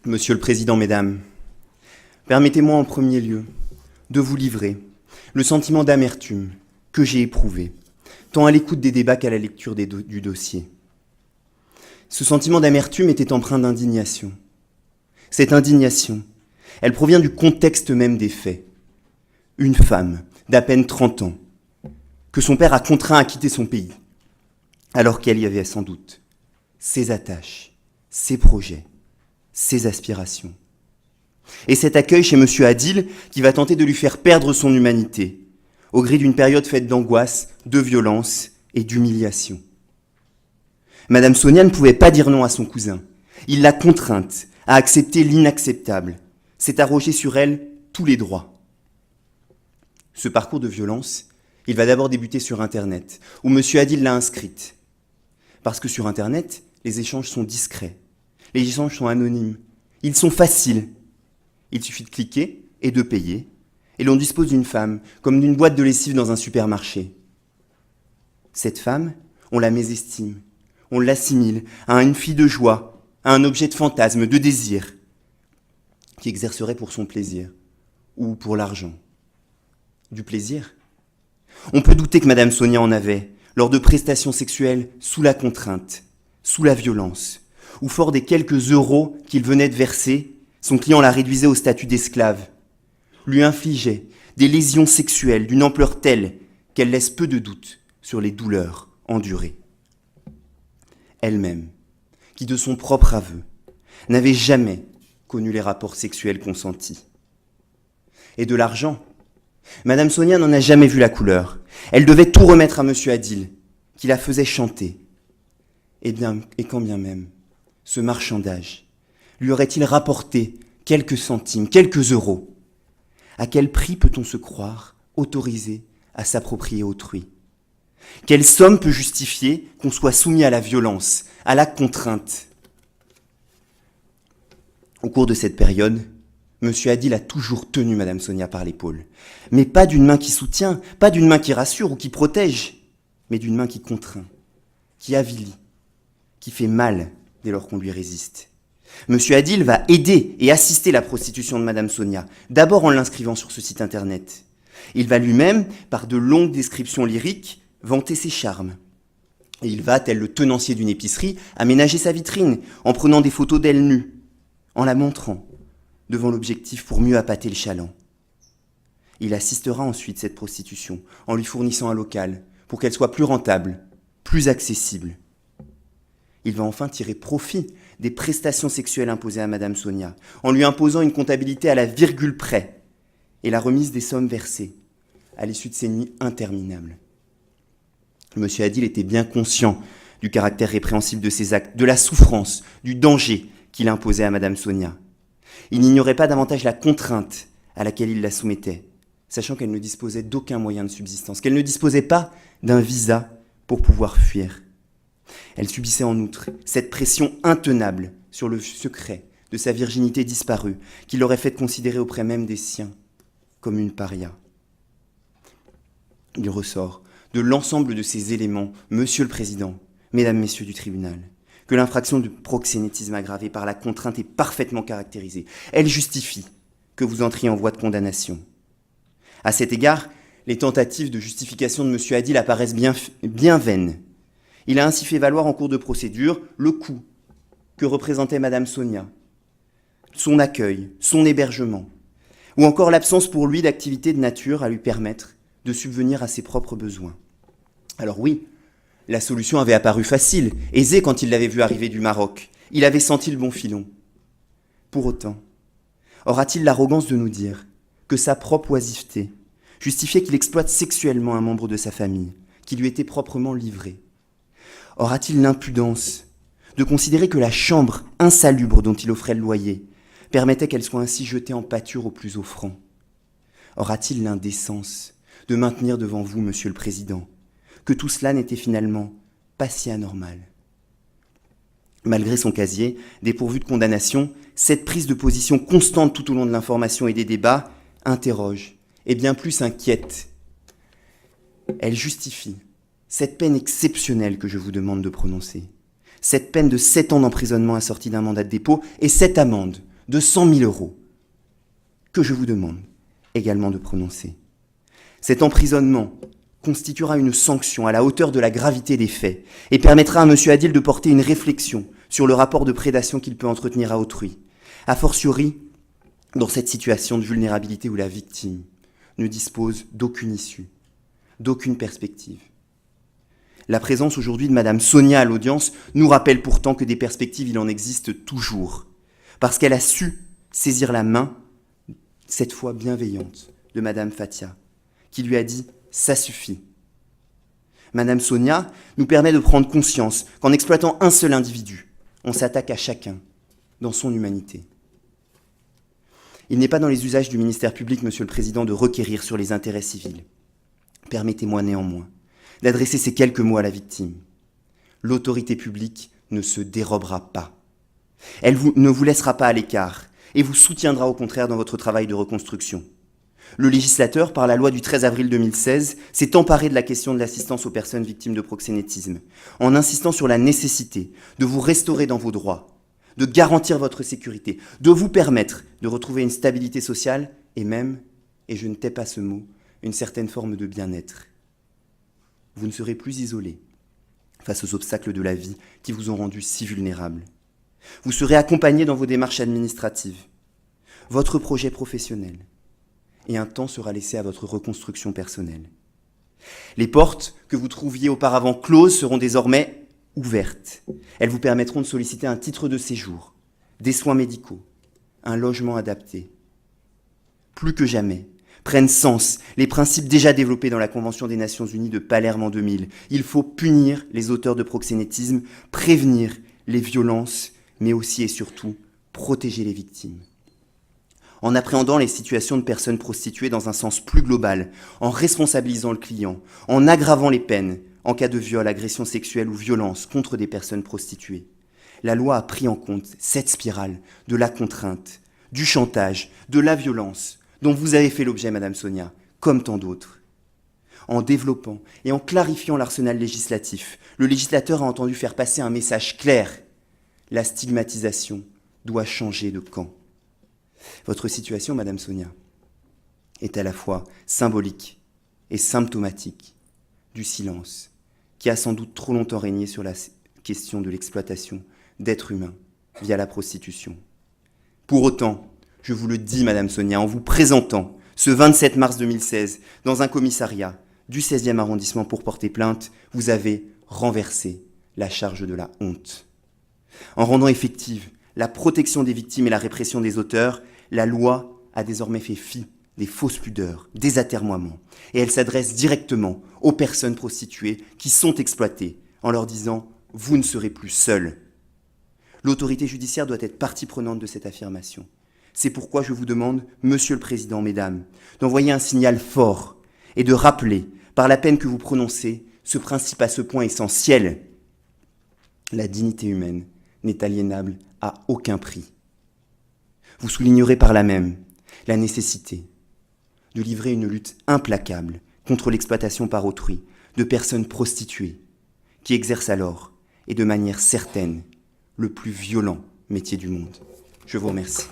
Monsieur le Président, Mesdames, permettez-moi en premier lieu de vous livrer le sentiment d'amertume que j'ai éprouvé, tant à l'écoute des débats qu'à la lecture du dossier. Ce sentiment d'amertume était empreint d'indignation. Cette indignation, elle provient du contexte même des faits. Une femme d'à peine 30 ans, que son père a contraint à quitter son pays, alors qu'elle y avait sans doute ses attaches, ses projets, ses aspirations. Et cet accueil chez M. Adil qui va tenter de lui faire perdre son humanité, au gré d'une période faite d'angoisse, de violence et d'humiliation. Madame Sonia ne pouvait pas dire non à son cousin. Il l'a contrainte à accepter l'inacceptable, s'est arrogé sur elle tous les droits. Ce parcours de violence, il va d'abord débuter sur Internet, où M. Adil l'a inscrite. Parce que sur Internet, les échanges sont discrets, les échanges sont anonymes, ils sont faciles. Il suffit de cliquer et de payer, et l'on dispose d'une femme, comme d'une boîte de lessive dans un supermarché. Cette femme, on la mésestime, on l'assimile à une fille de joie, à un objet de fantasme, de désir, qui exercerait pour son plaisir, ou pour l'argent. Du plaisir ? On peut douter que Madame Sonia en avait, lors de prestations sexuelles sous la contrainte, sous la violence, ou fort des quelques euros qu'il venait de verser, son client la réduisait au statut d'esclave, lui infligeait des lésions sexuelles d'une ampleur telle qu'elle laisse peu de doute sur les douleurs endurées. Elle-même, qui de son propre aveu, n'avait jamais connu les rapports sexuels consentis. Et de l'argent, Madame Sonia n'en a jamais vu la couleur. Elle devait tout remettre à Monsieur Adil, qui la faisait chanter. Et quand bien même, ce marchandage lui aurait-il rapporté quelques centimes, quelques euros? À quel prix peut-on se croire autorisé à s'approprier autrui? Quelle somme peut justifier qu'on soit soumis à la violence, à la contrainte? Au cours de cette période, M. Adil a toujours tenu Madame Sonia par l'épaule, mais pas d'une main qui soutient, pas d'une main qui rassure ou qui protège, mais d'une main qui contraint, qui avilit, qui fait mal dès lors qu'on lui résiste. M. Adil va aider et assister la prostitution de Madame Sonia, d'abord en l'inscrivant sur ce site internet. Il va lui-même, par de longues descriptions lyriques, vanter ses charmes. Et il va, tel le tenancier d'une épicerie, aménager sa vitrine, en prenant des photos d'elle nue, en la montrant, devant l'objectif pour mieux appâter le chaland. Il assistera ensuite cette prostitution, en lui fournissant un local, pour qu'elle soit plus rentable, plus accessible. Il va enfin tirer profit des prestations sexuelles imposées à Madame Sonia, en lui imposant une comptabilité à la virgule près et la remise des sommes versées, à l'issue de ces nuits interminables. M. Adil était bien conscient du caractère répréhensible de ses actes, de la souffrance, du danger qu'il imposait à Madame Sonia. Il n'ignorait pas davantage la contrainte à laquelle il la soumettait, sachant qu'elle ne disposait d'aucun moyen de subsistance, qu'elle ne disposait pas d'un visa pour pouvoir fuir. Elle subissait en outre cette pression intenable sur le secret de sa virginité disparue, qui l'aurait fait considérer auprès même des siens comme une paria. Il ressort de l'ensemble de ces éléments, Monsieur le Président, Mesdames, Messieurs du tribunal, que l'infraction de proxénétisme aggravé par la contrainte est parfaitement caractérisée. Elle justifie que vous entriez en voie de condamnation. À cet égard, les tentatives de justification de M. Adil apparaissent bien vaines. Il a ainsi fait valoir en cours de procédure le coût que représentait Madame Sonia, son accueil, son hébergement, ou encore l'absence pour lui d'activité de nature à lui permettre de subvenir à ses propres besoins. Alors oui, la solution avait apparu facile, aisée quand il l'avait vu arriver du Maroc. Il avait senti le bon filon. Pour autant, aura-t-il l'arrogance de nous dire que sa propre oisiveté justifiait qu'il exploite sexuellement un membre de sa famille, qui lui était proprement livré? Aura-t-il l'impudence de considérer que la chambre insalubre dont il offrait le loyer permettait qu'elle soit ainsi jetée en pâture au plus offrant? Aura-t-il l'indécence de maintenir devant vous, Monsieur le Président, que tout cela n'était finalement pas si anormal? Malgré son casier, dépourvu de condamnation, cette prise de position constante tout au long de l'information et des débats interroge, et bien plus inquiète. Elle justifie cette peine exceptionnelle que je vous demande de prononcer, cette peine de 7 ans d'emprisonnement assortie d'un mandat de dépôt et cette amende de 100 000 euros, que je vous demande également de prononcer. Cet emprisonnement constituera une sanction à la hauteur de la gravité des faits et permettra à M. Adil de porter une réflexion sur le rapport de prédation qu'il peut entretenir à autrui, a fortiori dans cette situation de vulnérabilité où la victime ne dispose d'aucune issue, d'aucune perspective. La présence aujourd'hui de Madame Sonia à l'audience nous rappelle pourtant que des perspectives, il en existe toujours, parce qu'elle a su saisir la main, cette fois bienveillante, de Madame Fathia, qui lui a dit « ça suffit ». Madame Sonia nous permet de prendre conscience qu'en exploitant un seul individu, on s'attaque à chacun dans son humanité. Il n'est pas dans les usages du ministère public, Monsieur le Président, de requérir sur les intérêts civils. Permettez-moi néanmoins d'adresser ces quelques mots à la victime. L'autorité publique ne se dérobera pas. Elle ne vous laissera pas à l'écart et vous soutiendra au contraire dans votre travail de reconstruction. Le législateur, par la loi du 13 avril 2016, s'est emparé de la question de l'assistance aux personnes victimes de proxénétisme, en insistant sur la nécessité de vous restaurer dans vos droits, de garantir votre sécurité, de vous permettre de retrouver une stabilité sociale et même, et je ne tais pas ce mot, une certaine forme de bien-être. Vous ne serez plus isolés face aux obstacles de la vie qui vous ont rendu si vulnérables. Vous serez accompagnés dans vos démarches administratives, votre projet professionnel, et un temps sera laissé à votre reconstruction personnelle. Les portes que vous trouviez auparavant closes seront désormais ouvertes. Elles vous permettront de solliciter un titre de séjour, des soins médicaux, un logement adapté. Plus que jamais, prennent sens les principes déjà développés dans la Convention des Nations Unies de Palerme en 2000. Il faut punir les auteurs de proxénétisme, prévenir les violences, mais aussi et surtout protéger les victimes. En appréhendant les situations de personnes prostituées dans un sens plus global, en responsabilisant le client, en aggravant les peines en cas de viol, agression sexuelle ou violence contre des personnes prostituées. La loi a pris en compte cette spirale de la contrainte, du chantage, de la violence, dont vous avez fait l'objet, Madame Sonia, comme tant d'autres. En développant et en clarifiant l'arsenal législatif, le législateur a entendu faire passer un message clair. La stigmatisation doit changer de camp. Votre situation, Madame Sonia, est à la fois symbolique et symptomatique du silence qui a sans doute trop longtemps régné sur la question de l'exploitation d'êtres humains via la prostitution. Pour autant, je vous le dis, Madame Sonia, en vous présentant ce 27 mars 2016 dans un commissariat du 16e arrondissement pour porter plainte, vous avez renversé la charge de la honte. En rendant effective la protection des victimes et la répression des auteurs, la loi a désormais fait fi des fausses pudeurs, des atermoiements, et elle s'adresse directement aux personnes prostituées qui sont exploitées, en leur disant « vous ne serez plus seuls ». L'autorité judiciaire doit être partie prenante de cette affirmation. C'est pourquoi je vous demande, Monsieur le Président, Mesdames, d'envoyer un signal fort et de rappeler, par la peine que vous prononcez, ce principe à ce point essentiel. La dignité humaine n'est aliénable à aucun prix. Vous soulignerez par là même la nécessité de livrer une lutte implacable contre l'exploitation par autrui de personnes prostituées qui exercent alors, et de manière certaine, le plus violent métier du monde. Je vous remercie.